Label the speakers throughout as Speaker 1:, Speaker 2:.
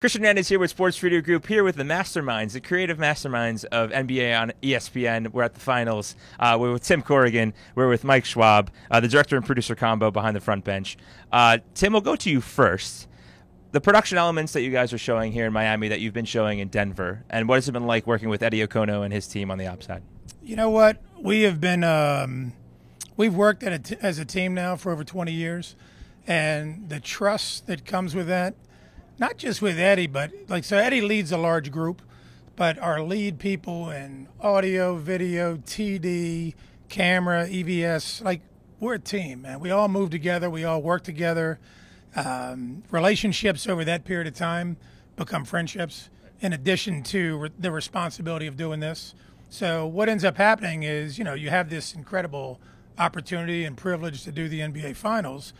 Speaker 1: Christian Hernandez here with Sports Radio Group, here with the masterminds, the creative masterminds of NBA on ESPN. We're at the finals. We're with Tim Corrigan. We're with Mike Schwab, the director and producer combo behind the front bench. Tim, we'll go to you first. The production elements that you guys are showing here in Miami that you've been showing in Denver, and what has it been like working with Eddie Okono and his team on the ops side?
Speaker 2: You know what? We have been we've worked as a team now for over 20 years, and the trust that comes with that, not just with Eddie, but so Eddie leads a large group, but our lead people in audio, video, TD, camera, EVS, we're a team, man. We all move together. We all work together. Relationships over that period of time become friendships in addition to the responsibility of doing this. So what ends up happening is, you have this incredible opportunity and privilege to do the NBA Finals,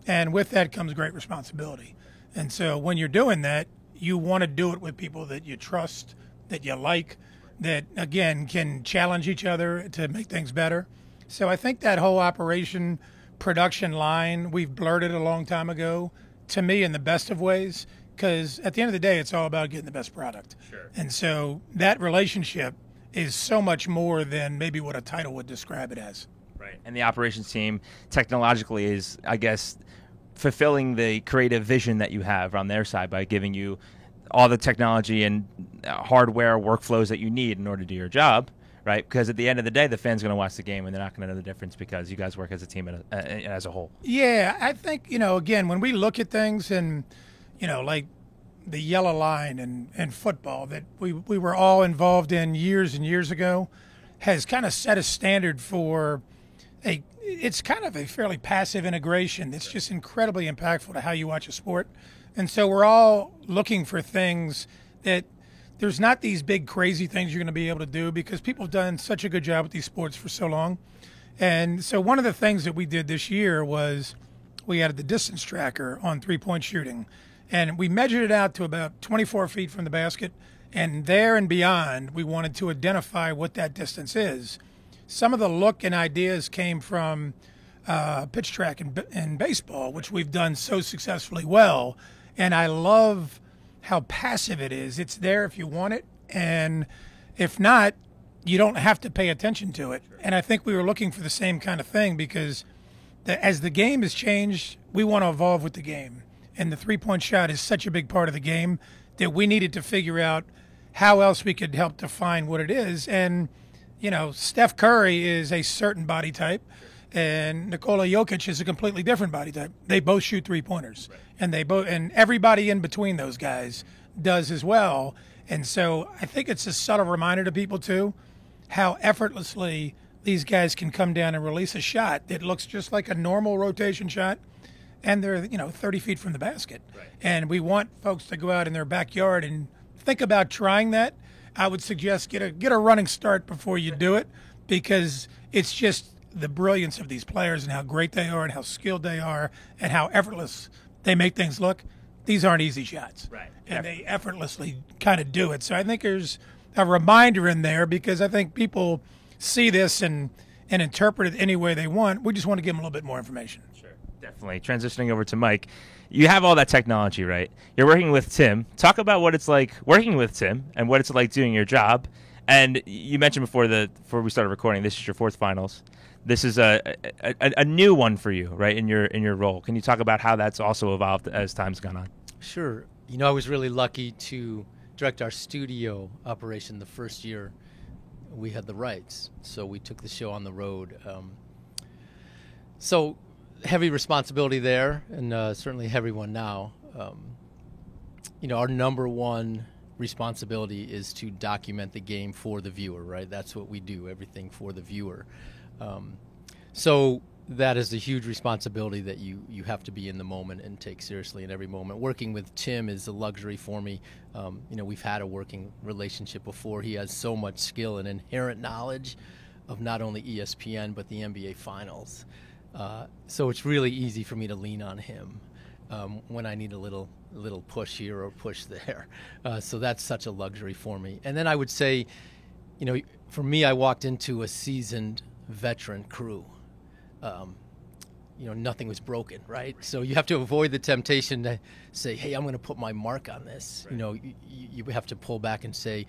Speaker 2: and with that comes great responsibility. And so when you're doing that, you want to do it with people that you trust, that you like, that, again, can challenge each other to make things better. So I think that whole operation production line, we've blurred it a long time ago, to me, in the best of ways, because at the end of the day, it's all about getting the best product.
Speaker 1: Sure.
Speaker 2: And so that relationship is so much more than maybe what a title would describe it as.
Speaker 1: Right. And the operations team technologically is, I guess, fulfilling the creative vision that you have on their side by giving you all the technology and hardware workflows that you need in order to do your job, right? Because at the end of the day, the fan's going to watch the game and they're not going to know the difference because you guys work as a team and as a whole.
Speaker 2: Yeah, I think, again, when we look at things and, like the yellow line and football that we were all involved in years and years ago has kind of set a standard for it's kind of a fairly passive integration that's just incredibly impactful to how you watch a sport. And so we're all looking for things that there's not these big crazy things you're going to be able to do because people have done such a good job with these sports for so long. And so one of the things that we did this year was we added the distance tracker on three-point shooting. And we measured it out to about 24 feet from the basket. And there and beyond, we wanted to identify what that distance is. Some of the look and ideas came from pitch track and baseball, which we've done so successfully well. And I love how passive it is. It's there if you want it. And if not, you don't have to pay attention to it. And I think we were looking for the same kind of thing because as the game has changed, we want to evolve with the game. And the three-point shot is such a big part of the game that we needed to figure out how else we could help define what it is. And Steph Curry is a certain body type, and Nikola Jokic is a completely different body type. They both shoot three-pointers, right. And everybody in between those guys does as well. And so I think it's a subtle reminder to people, too, how effortlessly these guys can come down and release a shot that looks just like a normal rotation shot, and they're 30 feet from the basket.
Speaker 1: Right.
Speaker 2: And we want folks to go out in their backyard and think about trying that. I would suggest get a running start before you do it because it's just the brilliance of these players and how great they are and how skilled they are and how effortless they make things look. These aren't easy shots.
Speaker 1: Right.
Speaker 2: And they effortlessly kind of do it. So I think there's a reminder in there because I think people see this and interpret it any way they want. We just want to give them a little bit more information.
Speaker 1: Sure. Definitely. Transitioning over to Mike. You have all that technology, right? You're working with Tim. Talk about what it's like working with Tim and what it's like doing your job. And you mentioned before we started recording, this is your fourth finals. This is a new one for you, right, in your role. Can you talk about how that's also evolved as time's gone on?
Speaker 3: Sure. I was really lucky to direct our studio operation the first year we had the rights. So we took the show on the road. So heavy responsibility there, and certainly a heavy one now. Our number one responsibility is to document the game for the viewer, right? That's what we do, everything for the viewer. So that is a huge responsibility that you have to be in the moment and take seriously in every moment. Working with Tim is a luxury for me. We've had a working relationship before. He has so much skill and inherent knowledge of not only ESPN but the NBA Finals. So it's really easy for me to lean on him when I need a little push here or push there. So that's such a luxury for me. And then I would say, for me, I walked into a seasoned veteran crew. nothing was broken, right? So you have to avoid the temptation to say, hey, I'm going to put my mark on this.
Speaker 1: Right.
Speaker 3: You have to pull back and say,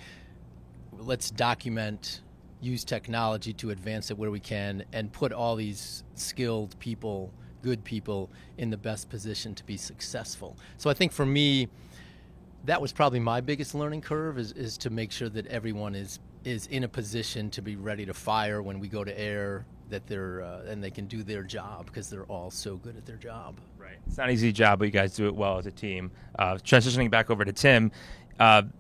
Speaker 3: let's document, use technology to advance it where we can, and put all these skilled people, good people, in the best position to be successful. So I think for me, that was probably my biggest learning curve, is to make sure that everyone is in a position to be ready to fire when we go to air, that they're and they can do their job, because they're all so good at their job.
Speaker 1: Right. It's not an easy job, but you guys do it well as a team. Transitioning back over to Tim,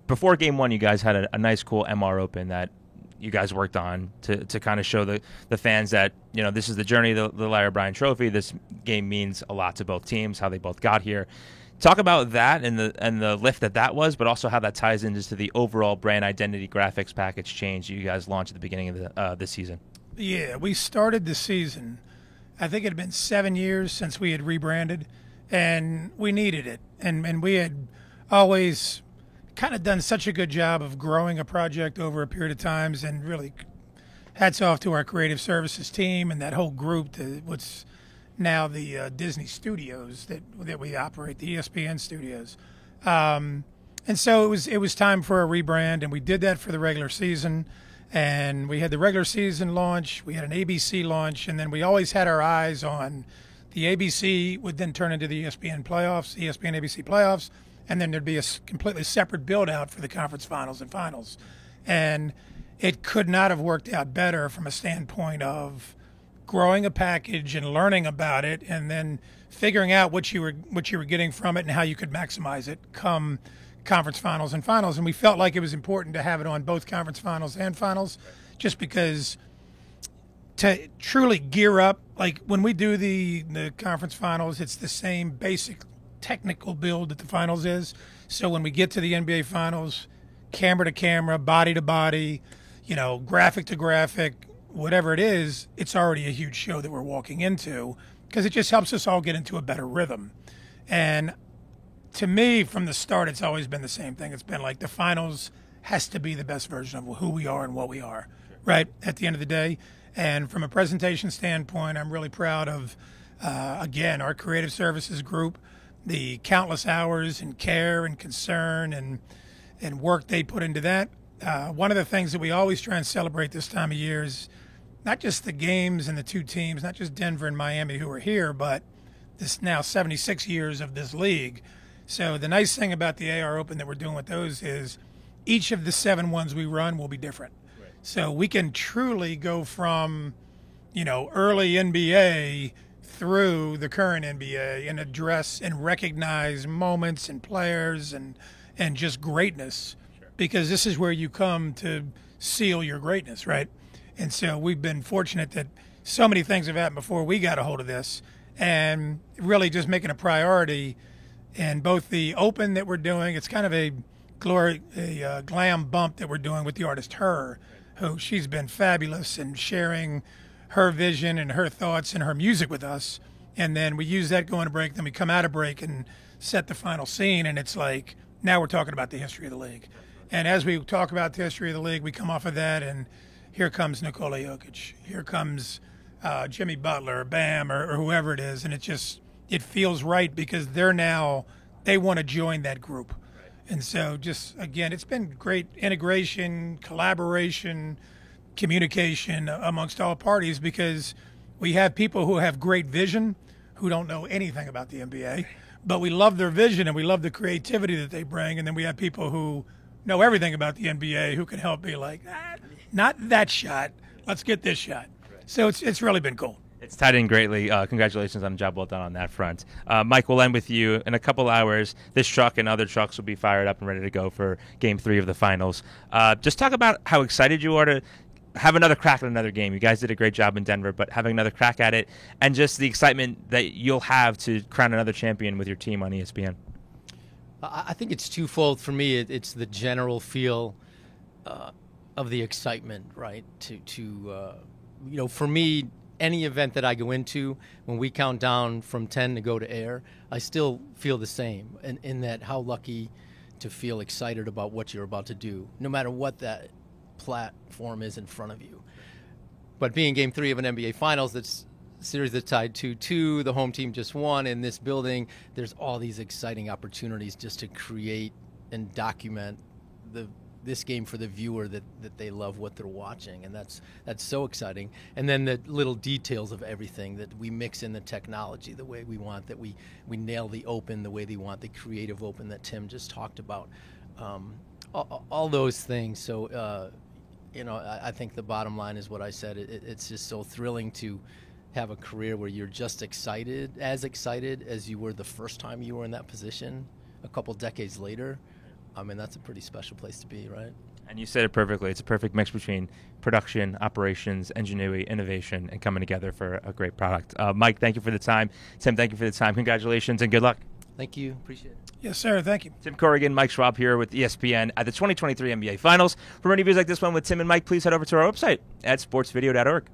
Speaker 1: before Game 1, you guys had a nice, cool MR Open that you guys worked on to kind of show the fans that, this is the journey of the Larry O'Brien Trophy. This game means a lot to both teams, how they both got here. Talk about that and the lift that was, but also how that ties into the overall brand identity graphics package change you guys launched at the beginning of this season.
Speaker 2: Yeah, we started the season. I think it had been 7 years since we had rebranded, and we needed it. And we had always kind of done such a good job of growing a project over a period of times, and really hats off to our creative services team and that whole group, what's now the Disney Studios that we operate, the ESPN Studios. And so it was time for a rebrand, and we did that for the regular season. And we had the regular season launch, we had an ABC launch, and then we always had our eyes on the ABC would then turn into the ESPN playoffs, ESPN ABC playoffs, and then there'd be a completely separate build-out for the conference finals and finals. And it could not have worked out better from a standpoint of growing a package and learning about it, and then figuring out what you were getting from it and how you could maximize it come conference finals and finals. And we felt like it was important to have it on both conference finals and finals, just because to truly gear up, like when we do the conference finals, it's the same basic technical build that the finals is. So when we get to the NBA finals, camera to camera, body to body, graphic to graphic, whatever it is, it's already a huge show that we're walking into, because it just helps us all get into a better rhythm. And to me, from the start, it's always been the same thing. It's been like the finals has to be the best version of who we are and what we are, right, at the end of the day. And from a presentation standpoint, I'm really proud of, again, our creative services group, the countless hours and care and concern and work they put into that. One of the things that we always try and celebrate this time of year is not just the games and the two teams, not just Denver and Miami who are here, but this now 76 years of this league. So the nice thing about the AR Open that we're doing with those is each of the 7 ones we run will be different. Right. So we can truly go from, early NBA through the current NBA and address and recognize moments and players and just greatness, because this is where you come to seal your greatness, right? And so we've been fortunate that so many things have happened before we got a hold of this, and really just making a priority. And both the Open that we're doing, it's kind of a glam bump that we're doing with the artist Her, who she's been fabulous in sharing her vision and her thoughts and her music with us. And then we use that going to break, then we come out of break and set the final scene, and it's like now we're talking about the history of the league. And as we talk about the history of the league, we come off of that, and here comes Nikola Jokic, here comes Jimmy Butler, or Bam, or whoever it is, and it feels right, because they want to join that group. Right. And so just, again, it's been great integration, collaboration, communication amongst all parties, because we have people who have great vision who don't know anything about the NBA, but we love their vision and we love the creativity that they bring. And then we have people who know everything about the NBA who can help be like, not that shot, let's get this shot. Right. So it's really been cool.
Speaker 1: It's tied in greatly. Congratulations on a job well done on that front. Mike, we'll end with you. In a couple hours, this truck and other trucks will be fired up and ready to go for Game 3 of the finals. Just talk about how excited you are to have another crack at another game. You guys did a great job in Denver, but having another crack at it, and just the excitement that you'll have to crown another champion with your team on ESPN.
Speaker 3: I think it's twofold for me. It's the general feel of the excitement, right? For me, any event that I go into, when we count down from 10 to go to air, I still feel the same, in that how lucky to feel excited about what you're about to do, no matter what that platform is in front of you. But being Game 3 of an NBA Finals, that's series that tied 2-2. The home team just won in this building. There's all these exciting opportunities just to create and document this game for the viewer that they love what they're watching, and that's so exciting. And then the little details of everything, that we mix in the technology the way we want, that we nail the open the way they want, the creative open that Tim just talked about, all those things. So I think the bottom line is what I said. It's just so thrilling to have a career where you're just excited as you were the first time you were in that position a couple decades later. I mean, that's a pretty special place to be, right?
Speaker 1: And you said it perfectly. It's a perfect mix between production, operations, ingenuity, innovation, and coming together for a great product. Mike, thank you for the time. Tim, thank you for the time. Congratulations and good luck.
Speaker 3: Thank you. Appreciate it.
Speaker 2: Yes, sir. Thank you.
Speaker 1: Tim Corrigan, Mike Schwab here with ESPN at the 2023 NBA Finals. For more interviews like this one with Tim and Mike, please head over to our website at sportsvideo.org.